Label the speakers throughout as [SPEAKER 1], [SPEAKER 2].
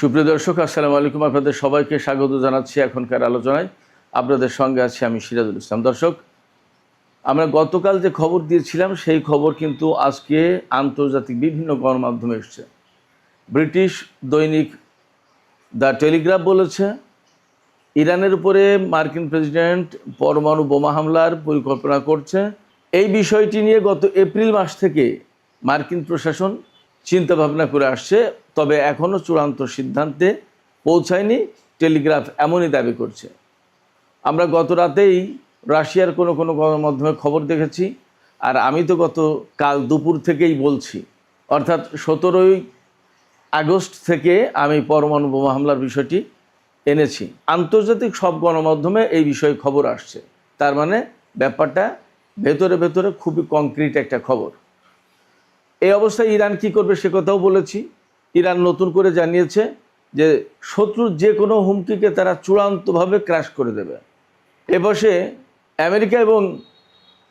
[SPEAKER 1] সুপ্রিয় দর্শক, আসসালামু আলাইকুম। আপনাদের সবাইকে স্বাগত জানাচ্ছি এখনকার আলোচনায়। আপনাদের সঙ্গে আছি আমি সিরাজুল ইসলাম। দর্শক, আমরা গতকাল যে খবর দিয়েছিলাম সেই খবর কিন্তু আজকে আন্তর্জাতিক বিভিন্ন গণমাধ্যমে এসছে। ব্রিটিশ দৈনিক দ্য টেলিগ্রাফ বলেছে, ইরানের উপরে মার্কিন প্রেসিডেন্ট পরমাণু বোমা হামলার পরিকল্পনা করছে। এই বিষয়টি নিয়ে গত এপ্রিল মাস থেকে মার্কিন প্রশাসন চিন্তাভাবনা করে আসছে, তবে এখনও চূড়ান্ত সিদ্ধান্তে পৌঁছায়নি। টেলিগ্রাফ এমনই দাবি করছে। আমরা গত রাতেই রাশিয়ার কোনো কোনো গণমাধ্যমে খবর দেখেছি, আর আমি তো কাল দুপুর থেকেই বলছি, অর্থাৎ 17ই আগস্ট থেকে আমি পরমাণু বোমা হামলার বিষয়টি এনেছি। আন্তর্জাতিক সব গণমাধ্যমে এই বিষয়ে খবর আসছে। তার মানে ব্যাপারটা ভেতরে ভেতরে খুবই কংক্রিট একটা খবর। এই অবস্থায় ইরান কি করবে সে কথাও বলেছি। ইরান নতুন করে জানিয়েছে যে শত্রুর যে কোনো হুমকিকে তারা চূড়ান্তভাবে ক্র্যাশ করে দেবে। এ বসে আমেরিকা এবং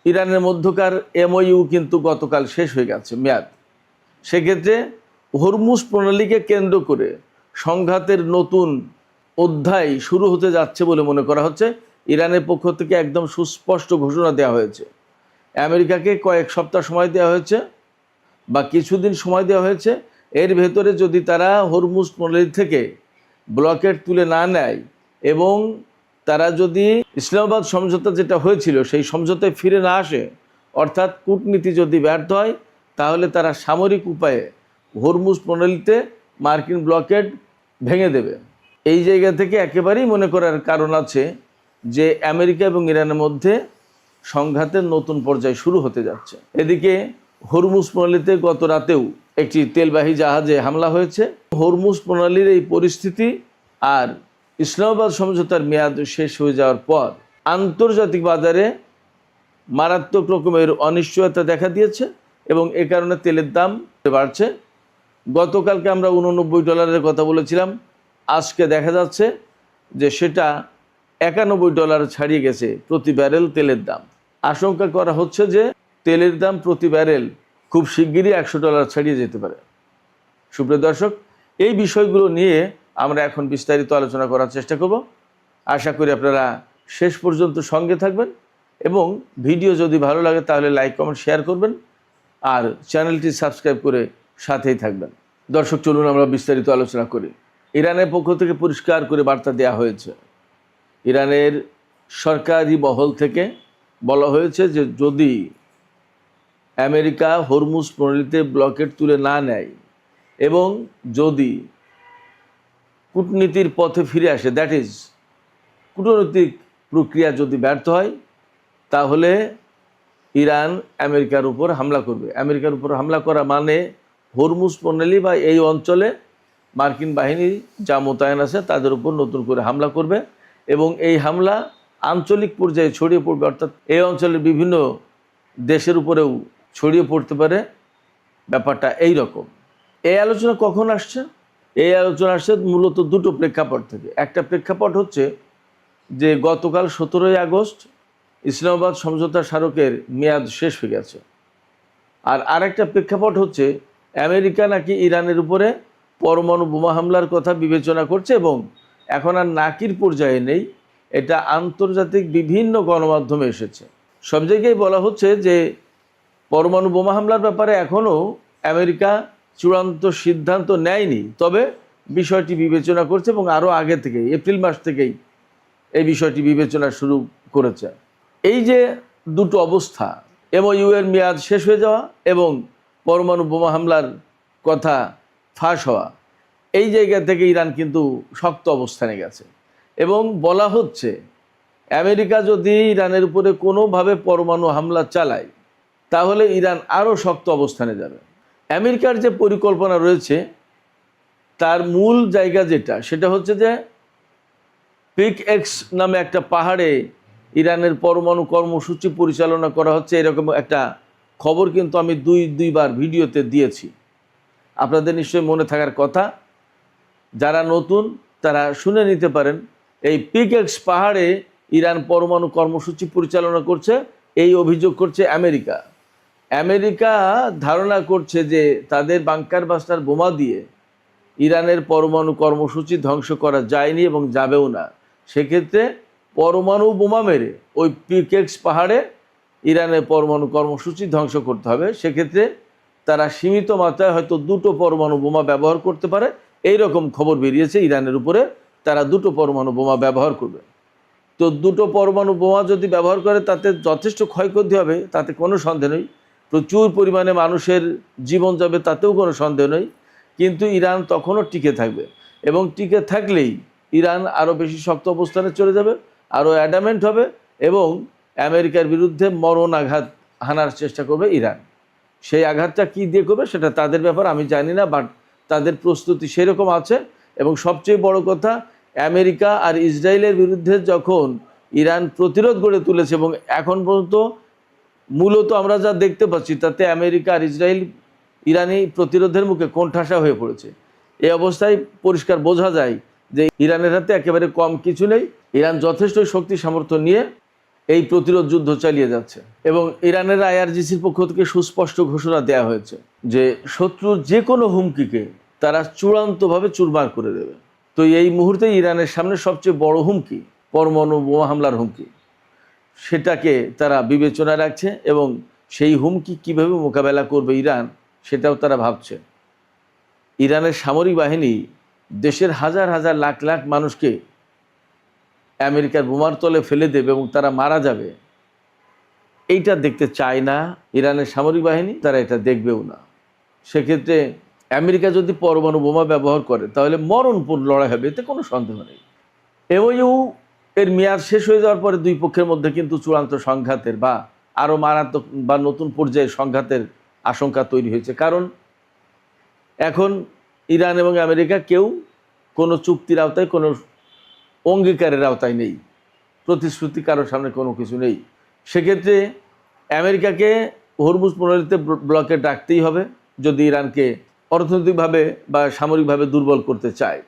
[SPEAKER 1] ইরানের মধ্যকার MOU কিন্তু গতকাল শেষ হয়ে গেছে মেয়াদ। সেক্ষেত্রে হরমুজ প্রণালীকে কেন্দ্র করে সংঘাতের নতুন অধ্যায় শুরু হতে যাচ্ছে বলে মনে করা হচ্ছে। ইরানের পক্ষ থেকে একদম সুস্পষ্ট ঘোষণা দেওয়া হয়েছে। আমেরিকাকে কয়েক সপ্তাহ সময় দেওয়া হয়েছে বা কিছুদিন সময় দেওয়া হয়েছে। এর ভেতরে যদি তারা হরমুজ প্রণালী থেকে ব্লকেট তুলে না নেয় এবং তারা যদি ইসলামাবাদ সমঝোতা যেটা হয়েছিল সেই সমঝোতায় ফিরে না আসে, অর্থাৎ কূটনীতি যদি ব্যর্থ হয়, তাহলে তারা সামরিক উপায়ে হরমুজ প্রণালীতে মার্কিন ব্লকেট ভেঙে দেবে। এই জায়গা থেকে একেবারেই মনে করার কারণ আছে যে আমেরিকা এবং ইরানের মধ্যে সংঘাতের নতুন পর্যায় শুরু হতে যাচ্ছে। এদিকে হরমুজ প্রণালীতে গত রাতেও একটি তেলবাহী জাহাজে হামলা হয়েছে। হরমুজ প্রণালীর এই পরিস্থিতি আর ইসলামাবাদ সমঝোতার মেয়াদ শেষ হয়ে যাওয়ার পর আন্তর্জাতিক বাজারে মারাত্মক রকমের অনিশ্চয়তা দেখা দিয়েছে এবং এ কারণে তেলের দাম বাড়ছে। গতকালকে আমরা $89 কথা বলেছিলাম, আজকে দেখা যাচ্ছে যে সেটা $91 ছাড়িয়ে গেছে প্রতি ব্যারেল তেলের দাম। আশঙ্কা করা হচ্ছে যে তেলের দাম প্রতি ব্যারেল খুব শিগগিরই $100 ছাড়িয়ে যেতে পারে। সুপ্রিয় দর্শক, এই বিষয়গুলো নিয়ে আমরা এখন বিস্তারিত আলোচনা করার চেষ্টা করব। আশা করি আপনারা শেষ পর্যন্ত সঙ্গে থাকবেন এবং ভিডিও যদি ভালো লাগে তাহলে লাইক কমেন্ট শেয়ার করবেন আর চ্যানেলটি সাবস্ক্রাইব করে সাথেই থাকবেন। দর্শক, চলুন আমরা বিস্তারিত আলোচনা করি। ইরানের পক্ষ থেকে পরিষ্কার করে বার্তা দেওয়া হয়েছে। ইরানের সরকারি মহল থেকে বলা হয়েছে যে যদি আমেরিকা হরমুজ প্রণালীতে ব্লকেট তুলে না নেয় এবং যদি কূটনীতির পথে ফিরে আসে, দ্যাট ইজ কূটনৈতিক প্রক্রিয়া যদি ব্যর্থ হয়, তাহলে ইরান আমেরিকার উপর হামলা করবে। আমেরিকার উপর হামলা করা মানে হরমুজ প্রণালী বা এই অঞ্চলে মার্কিন বাহিনী যা মোতায়েন আছে তাদের উপর নতুন করে হামলা করবে এবং এই হামলা আঞ্চলিক পর্যায়ে ছড়িয়ে পড়বে, অর্থাৎ এই অঞ্চলের বিভিন্ন দেশের উপরেও ছড়িয়ে পড়তে পারে। ব্যাপারটা এই রকম। এই আলোচনা কখন আসছে? এই আলোচনা আসছে মূলত দুটো প্রেক্ষাপট থেকে। একটা প্রেক্ষাপট হচ্ছে যে গতকাল 17ই আগস্ট ইসলামাবাদ সমঝোতা স্মারকের মেয়াদ শেষ হয়ে গেছে। আর আরেকটা প্রেক্ষাপট হচ্ছে আমেরিকা নাকি ইরানের উপরে পরমাণু বোমা হামলার কথা বিবেচনা করছে এবং এখন আর নাকির পর্যায়ে নেই। এটা আন্তর্জাতিক বিভিন্ন গণমাধ্যমে এসেছে। সব জায়গায় বলা হচ্ছে যে পরমাণু বোমা হামলার ব্যাপারে এখনও আমেরিকা চূড়ান্ত সিদ্ধান্ত নেয়নি, তবে বিষয়টি বিবেচনা করছে এবং আরও আগে থেকেই এপ্রিল মাস থেকেই এই বিষয়টি বিবেচনা শুরু করেছে। এই যে দুটো অবস্থা, MOU এর মেয়াদ শেষ হয়ে যাওয়া এবং পরমাণু বোমা হামলার কথা ফাঁস হওয়া, এই জায়গা থেকে ইরান কিন্তু শক্ত অবস্থানে গেছে এবং বলা হচ্ছে আমেরিকা যদি ইরানের উপরে কোনোভাবে পরমাণু হামলা চালায় তাহলে ইরান আরও শক্ত অবস্থানে যাবে। আমেরিকার যে পরিকল্পনা রয়েছে তার মূল জায়গা যেটা, সেটা হচ্ছে যে পিক এক্স নামে একটা পাহাড়ে ইরানের পরমাণু কর্মসূচি পরিচালনা করা হচ্ছে, এরকম একটা খবর কিন্তু আমি দুইবার ভিডিওতে দিয়েছি। আপনাদের নিশ্চয়ই মনে থাকার কথা। যারা নতুন তারা শুনে নিতে পারেন। এই পিক এক্স পাহাড়ে ইরান পরমাণু কর্মসূচি পরিচালনা করছে, এই অভিযোগ করছে আমেরিকা। আমেরিকা ধারণা করছে যে তাদের বাংকার বাস্টার বোমা দিয়ে ইরানের পরমাণু কর্মসূচি ধ্বংস করা যায়নি এবং যাবেও না। সেক্ষেত্রে পরমাণু বোমা মেরে ওই পিকেক্স পাহাড়ে ইরানের পরমাণু কর্মসূচি ধ্বংস করতে হবে। সেক্ষেত্রে তারা সীমিত মাত্রায় হয়তো 2টো পরমাণু বোমা ব্যবহার করতে পারে, এই রকম খবর বেরিয়েছে ইরানের উপরে তারা 2টো পরমাণু বোমা ব্যবহার করবে। তো 2টো পরমাণু বোমা যদি ব্যবহার করে তাতে যথেষ্ট ক্ষয়ক্ষতি হবে, তাতে কোনো সন্দেহ নেই। প্রচুর পরিমাণে মানুষের জীবন যাবে, তাতেও কোনো সন্দেহ নেই। কিন্তু ইরান তখনও টিকে থাকবে এবং টিকে থাকলেই ইরান আরও বেশি শক্ত অবস্থানে চলে যাবে, আরও অ্যাডামেন্ট হবে এবং আমেরিকার বিরুদ্ধে মরণ আঘাত হানার চেষ্টা করবে ইরান। সেই আঘাতটা কী দিয়ে করবে সেটা তাদের ব্যাপার, আমি জানি না, বাট তাদের প্রস্তুতি সেরকম আছে। এবং সবচেয়ে বড় কথা, আমেরিকা আর ইসরায়েলের বিরুদ্ধে যখন ইরান প্রতিরোধ গড়ে তুলেছে এবং এখন পর্যন্ত মূলত আমরা যা দেখতে পাচ্ছি তাতে আমেরিকা আর ইসরায়েল ইরানি প্রতিরোধের মুখে কোণঠাসা হয়ে পড়েছে। এই অবস্থায় পরিষ্কার বোঝা যায় যে ইরানের হাতে একেবারে কম কিছু নেই। ইরান যথেষ্ট শক্তি সামর্থ্য নিয়ে এই প্রতিরোধ যুদ্ধ চালিয়ে যাচ্ছে এবং ইরানের আইআরজিসির পক্ষ থেকে সুস্পষ্ট ঘোষণা দেওয়া হয়েছে যে শত্রুর যে কোনো হুমকিকে তারা চূড়ান্তভাবে চুরমার করে দেবে। তো এই মুহূর্তে ইরানের সামনে সবচেয়ে বড় হুমকি পরমাণু বোমা হামলার হুমকি, সেটাকে তারা বিবেচনায় রাখছে এবং সেই হুমকি কিভাবে মোকাবেলা করবে ইরান সেটাও তারা ভাবছে। ইরানের সামরিক বাহিনী দেশের হাজার হাজার লাখ লাখ মানুষকে আমেরিকার বোমার তলে ফেলে দেবে এবং তারা মারা যাবে, এইটা দেখতে চায় না ইরানের সামরিক বাহিনী, তারা এটা দেখবেও না। সেক্ষেত্রে আমেরিকা যদি পরমাণু বোমা ব্যবহার করে তাহলে মরণপূর্ণ লড়াই হবে, এতে কোনো সন্দেহ নেই। এমওইউ এর মেয়াদ শেষ হয়ে যাওয়ার পরে দুই পক্ষের মধ্যে কিন্তু চূড়ান্ত সংঘাতের বা আরও মারাত্মক বা নতুন পর্যায়ে সংঘাতের আশঙ্কা তৈরি হয়েছে। কারণ এখন ইরান এবং আমেরিকা কেউ কোনো চুক্তির আওতায়, কোনো অঙ্গীকারের আওতায় নেই, প্রতিশ্রুতি কারোর সামনে কোনো কিছু নেই। সেক্ষেত্রে আমেরিকাকে হরমুজ প্রণালীতে ব্লকে রাখতেই হবে যদি ইরানকে অর্থনৈতিকভাবে বা সামরিকভাবে দুর্বল করতে চায়।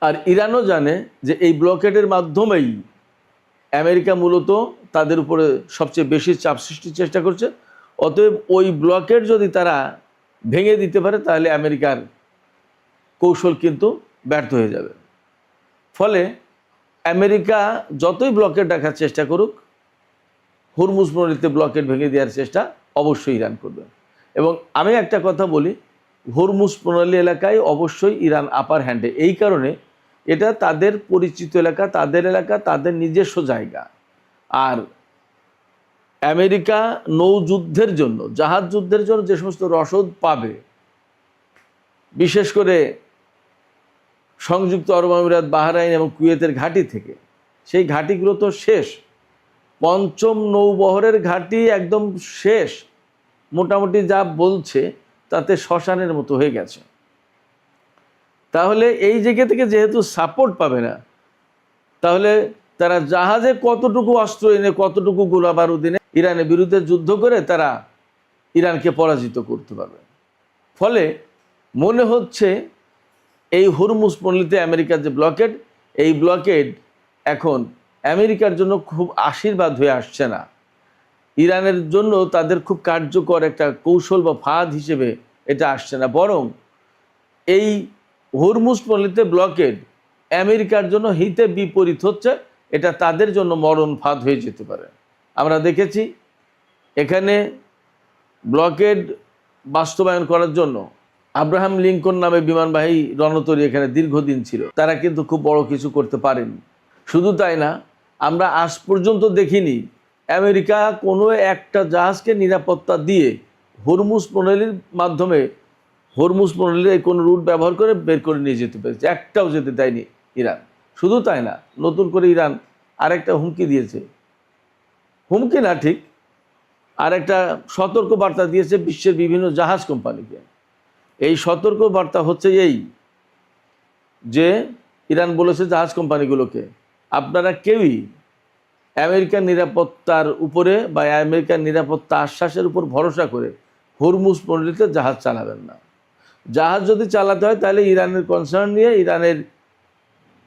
[SPEAKER 1] আর ইরানও জানে যে এই ব্লকেডের মাধ্যমেই আমেরিকা মূলত তাদের উপরে সবচেয়ে বেশি চাপ সৃষ্টির চেষ্টা করছে। অতএব ওই ব্লকেড যদি তারা ভেঙে দিতে পারে তাহলে আমেরিকার কৌশল কিন্তু ব্যর্থ হয়ে যাবে। ফলে আমেরিকা যতই ব্লকেড রাখার চেষ্টা করুক, হরমুজ প্রণালীতে ব্লকেড ভেঙে দেওয়ার চেষ্টা অবশ্যই ইরান করবে। এবং আমি একটা কথা বলি, হরমুজ প্রণালী এলাকায় অবশ্যই ইরান আপার হ্যান্ডে, এই কারণে এটা তাদের পরিচিত এলাকা, তাদের নিজস্ব জায়গা। আর আমেরিকা নৌযুদ্ধের জন্য, জাহাজ যুদ্ধের জন্য যে সমস্ত রসদ পাবে, বিশেষ করে সংযুক্ত আরব আমিরাত, বাহরাইন এবং কুয়েতের ঘাঁটি থেকে, সেই ঘাঁটিগুলো তো শেষ। পঞ্চম নৌবহরের ঘাঁটি একদম শেষ, মোটামুটি যা বলছে তাতে শ্মশানের মতো হয়ে গেছে। তাহলে এই জায়গা থেকে যেহেতু সাপোর্ট পাবে না, তাহলে তারা জাহাজে কতটুকু অস্ত্র এনে, কতটুকু গোলা বারুদ এনে ইরানের বিরুদ্ধে যুদ্ধ করে তারা ইরানকে পরাজিত করতে পারবে। ফলে মনে হচ্ছে এই হরমুজ প্রণালীতে আমেরিকার যে ব্লকেড, এই ব্লকেড এখন আমেরিকার জন্য খুব আশীর্বাদ হয়ে আসছে না, ইরানের জন্য তাদের খুব কার্যকর একটা কৌশল বা ফাঁদ হিসেবে এটা আসছে না, বরং এই হরমুজ প্রণালীতে ব্লকেড আমেরিকার জন্য হিতে বিপরীত হচ্ছে। এটা তাদের জন্য মরণ ফাঁদ হয়ে যেতে পারে। আমরা দেখেছি এখানে ব্লকেড বাস্তবায়ন করার জন্য আব্রাহাম লিঙ্কন নামে বিমানবাহী রণতরী এখানে দীর্ঘদিন ছিল, তারা কিন্তু খুব বড় কিছু করতে পারেনি। শুধু তাই না, আমরা আজ পর্যন্ত দেখিনি আমেরিকা কোনো একটা জাহাজকে নিরাপত্তা দিয়ে হরমুজ প্রণালীর মাধ্যমে, হরমুজ প্রণালীর কোনো রুট ব্যবহার করে বের করে নিয়ে যেতে পেরেছে, একটাও যেতে দেয়নি ইরান। শুধু তাই না, নতুন করে ইরান আরেকটা হুমকি দিয়েছে, হুমকি না ঠিক, আরেকটা সতর্ক বার্তা দিয়েছে বিশ্বের বিভিন্ন জাহাজ কোম্পানিকে। এই সতর্ক বার্তা হচ্ছে এই যে ইরান বলেছে জাহাজ কোম্পানিগুলোকে, আপনারা কেউই আমেরিকার নিরাপত্তার উপরে বা আমেরিকার নিরাপত্তা আশ্বাসের উপর ভরসা করে হরমুজ প্রণালীতে জাহাজ চালাবেন না। জাহাজ যদি চালাতে হয় তাহলে ইরানের কনসার্ন নিয়ে ইরানের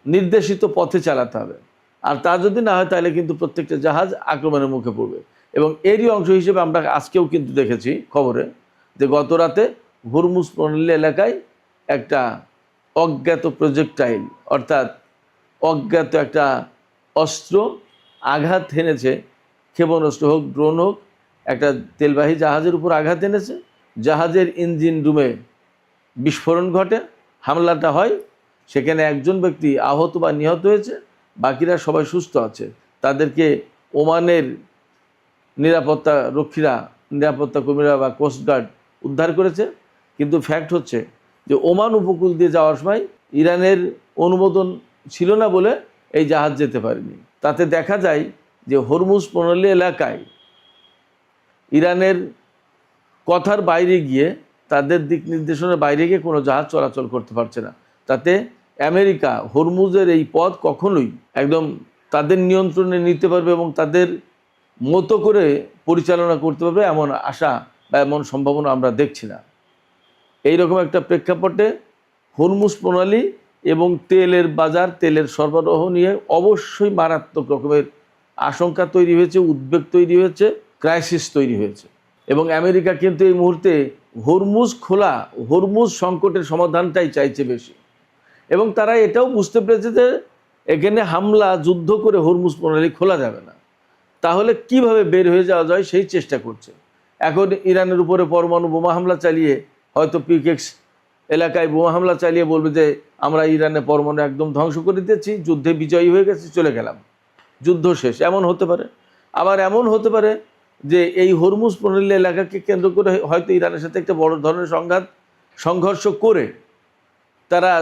[SPEAKER 1] নির্দেশিত পথে চালাতে হবে, আর তা যদি না হয় তাহলে কিন্তু প্রত্যেকটা জাহাজ আক্রমণের মুখে পড়বে। এবং এরই অংশ হিসেবে আমরা আজকেও কিন্তু দেখেছি খবরে যে গত রাতে হরমুজ প্রণালী এলাকায় একটা অজ্ঞাত প্রজেক্টাইল অর্থাৎ অজ্ঞাত একটা অস্ত্র আঘাত হেনেছে, ক্ষেপণাস্ত্র হোক, ড্রোন হোক, একটা তেলবাহী জাহাজের উপর আঘাত এনেছে। জাহাজের ইঞ্জিন রুমে বিস্ফোরণ ঘটে, হামলাটা হয়, সেখানে একজন ব্যক্তি আহত বা নিহত হয়েছে, বাকিরা সবাই সুস্থ আছে। তাদেরকে ওমানের নিরাপত্তা রক্ষীরা, নিরাপত্তা কর্মীরা বা কোস্টগার্ড উদ্ধার করেছে। কিন্তু ফ্যাক্ট হচ্ছে যে ওমান উপকূল দিয়ে যাওয়ার সময় ইরানের অনুমোদন ছিল না বলে এই জাহাজ যেতে পারেনি। তাতে দেখা যায় যে হরমুজ প্রণালী এলাকায় ইরানের কথার বাইরে গিয়ে, তাদের দিক নির্দেশনার বাইরে গিয়ে কোনো জাহাজ চলাচল করতে পারছে না। তাতে আমেরিকা হরমুজের এই পথ কখনোই একদম তাদের নিয়ন্ত্রণে নিতে পারবে এবং তাদের মতো করে পরিচালনা করতে পারবে এমন আশা বা এমন সম্ভাবনা আমরা দেখছি না। এইরকম একটা প্রেক্ষাপটে হরমুজ প্রণালী এবং তেলের বাজার, তেলের সরবরাহ নিয়ে অবশ্যই মারাত্মক রকমের আশঙ্কা তৈরি হয়েছে, উদ্বেগ তৈরি হয়েছে, ক্রাইসিস তৈরি হয়েছে। এবং আমেরিকা কিন্তু এই মুহূর্তে হরমুজ খোলা, হরমুজ সংকটের সমাধানটাই চাইছে বেশি। এবং তারা এটাও বুঝতে পেরেছে যে এখানে হামলা, যুদ্ধ করে হরমুজ প্রণালী খোলা যাবে না। তাহলে কিভাবে বের হয়ে যাওয়া যায় সেই চেষ্টা করছে। এখন ইরানের উপরে পরমাণু বোমা হামলা চালিয়ে, হয়তো পিকেক্স এলাকায় বোমা হামলা চালিয়ে বলবে যে আমরা ইরানে পরমাণু একদম ধ্বংস করে দিয়েছি, যুদ্ধে বিজয়ী হয়ে গেছি, চলে গেলাম, যুদ্ধ শেষ। এমন হতে পারে। আবার এমন হতে পারে যে এই হরমুজ প্রণালী এলাকাকে কেন্দ্র করে হয়তো ইরানের সাথে একটা বড় ধরনের সংঘর্ষ করে তারা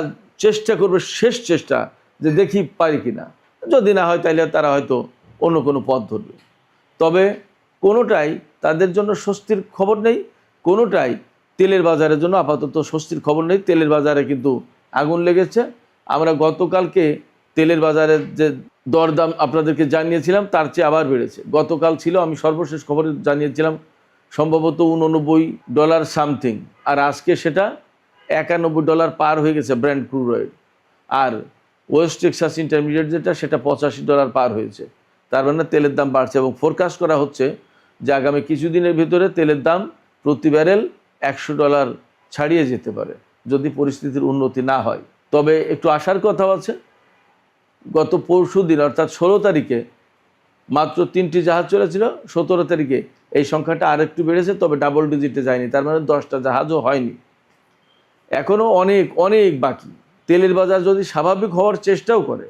[SPEAKER 1] চেষ্টা করবে, শেষ চেষ্টা, যে দেখি পারি কিনা। যদি না হয় তাহলে তারা হয়তো অন্য কোনো পথ ধরবে। তবে কোনোটাই তাদের জন্য স্বস্তির খবর নেই, কোনোটাই তেলের বাজারের জন্য আপাতত স্বস্তির খবর নেই। তেলের বাজারে কিন্তু আগুন লেগেছে। আমরা গতকালকে তেলের বাজারের যে দরদাম আপনাদেরকে জানিয়েছিলাম তার চেয়ে আবার বেড়েছে। গতকাল ছিল, আমি সর্বশেষ খবরে জানিয়েছিলাম, সম্ভবত $89 সামথিং, আর আজকে সেটা $91 পার হয়ে গেছে ব্র্যান্ড ক্রুড অয়েল। আর ওয়েস্ট টেক্সাস ইন্টারমিডিয়েট যেটা, সেটা $85 পার হয়েছে। তার মানে তেলের দাম বাড়ছে এবং ফোরকাস্ট করা হচ্ছে যে আগামী কিছুদিনের ভিতরে তেলের দাম প্রতি ব্যারেল $100 ছাড়িয়ে যেতে পারে যদি পরিস্থিতির উন্নতি না হয়। তবে একটু আশার কথাও আছে। গত পরশু দিন অর্থাৎ 16 তারিখে মাত্র 3টি জাহাজ চলেছিল, 17 তারিখে এই সংখ্যাটা আরেকটু বেড়েছে, তবে ডাবল ডিজিটে যায়নি। তার মানে 10টা জাহাজও হয়নি, এখনও অনেক অনেক বাকি। তেলের বাজার যদি স্বাভাবিক হওয়ার চেষ্টাও করে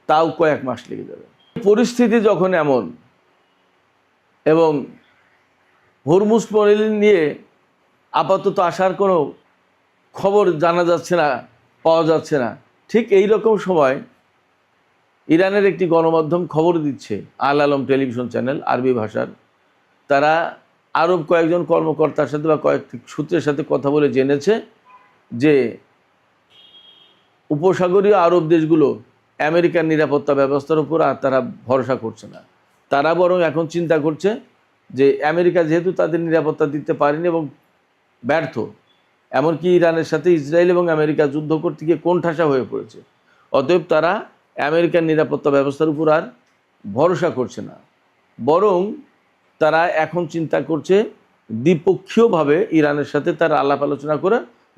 [SPEAKER 1] তাও কয়েক মাস লেগে যাবে। পরিস্থিতি যখন এমন এবং হরমুজ প্রণালী নিয়ে আপাতত আসার কোনো খবর জানা যাচ্ছে না, পাওয়া যাচ্ছে না, ঠিক এই রকম সময় ইরানের একটি গণমাধ্যম খবর দিচ্ছে, আল আলম টেলিভিশন চ্যানেল, আরবি ভাষার। তারা আরব কয়েকজন কর্মকর্তার সাথে বা কয়েকটি সূত্রের সাথে কথা বলে জেনেছে যে উপসাগরীয় আরব দেশগুলো আমেরিকার নিরাপত্তা ব্যবস্থার উপর আর তারা ভরসা করছে না। তারা বরং এখন চিন্তা করছে যে আমেরিকা যেহেতু তাদের নিরাপত্তা দিতে পারেনি এবং ব্যর্থ, এমনকি ইরানের সাথে ইসরায়েল এবং আমেরিকা যুদ্ধ করতে গিয়ে কোণঠাসা হয়ে পড়েছে, অতএব তারা আমেরিকার নিরাপত্তা ব্যবস্থার উপর আর ভরসা করছে না। বরং তারা এখন চিন্তা করছে দ্বিপক্ষীয়ভাবে ইরানের সাথে তারা আলাপ আলোচনা করে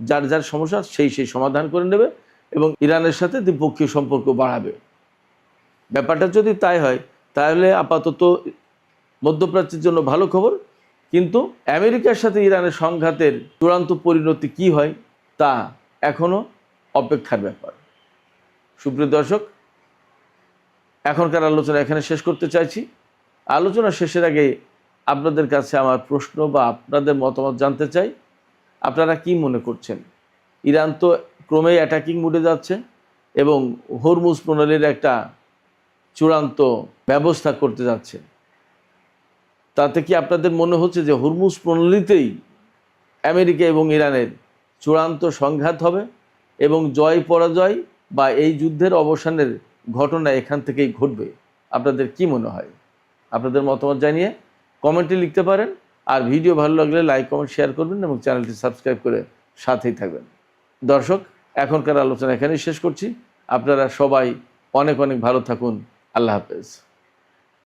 [SPEAKER 1] যার যার সমস্যা সেই সমাধান করে নেবে এবং ইরানের সাথে দ্বিপক্ষীয় সম্পর্ক বাড়াবে। ব্যাপারটা যদি তাই হয় তাহলে আপাতত মধ্যপ্রাচ্যের জন্য ভালো খবর। কিন্তু আমেরিকার সাথে ইরানের সংঘাতের চূড়ান্ত পরিণতি কি হয় তা এখনও অপেক্ষার ব্যাপার। সুপ্রিয় দর্শক, এখনকার আলোচনা এখানে শেষ করতে চাইছি। আলোচনা শেষের আগে আপনাদের কাছে আমার প্রশ্ন বা আপনাদের মতামত জানতে চাই। আপনারা কি মনে করছেন? ইরান তো ক্রমেই অ্যাটাকিং মুডে যাচ্ছে এবং হরমুজ প্রণালীর একটা চূড়ান্ত ব্যবস্থা করতে যাচ্ছে। তাতে কি আপনাদের মনে হচ্ছে যে হরমুজ প্রণালীতেই আমেরিকা এবং ইরানের চূড়ান্ত সংঘাত হবে এবং জয় পরাজয় বা এই যুদ্ধের অবসানের ঘটনা এখান থেকেই ঘটবে? আপনাদের কি মনে হয়? আপনাদের মতামত জানিয়ে কমেন্টে লিখতে পারেন। আর ভিডিও ভালো লাগলে লাইক, কমেন্ট, শেয়ার করবেন এবং চ্যানেলটি সাবস্ক্রাইব করে সাথেই থাকবেন। দর্শক, এখনকার আলোচনা এখানেই শেষ করছি। আপনারা সবাই অনেক অনেক ভালো থাকুন। আল্লাহ হাফেজ।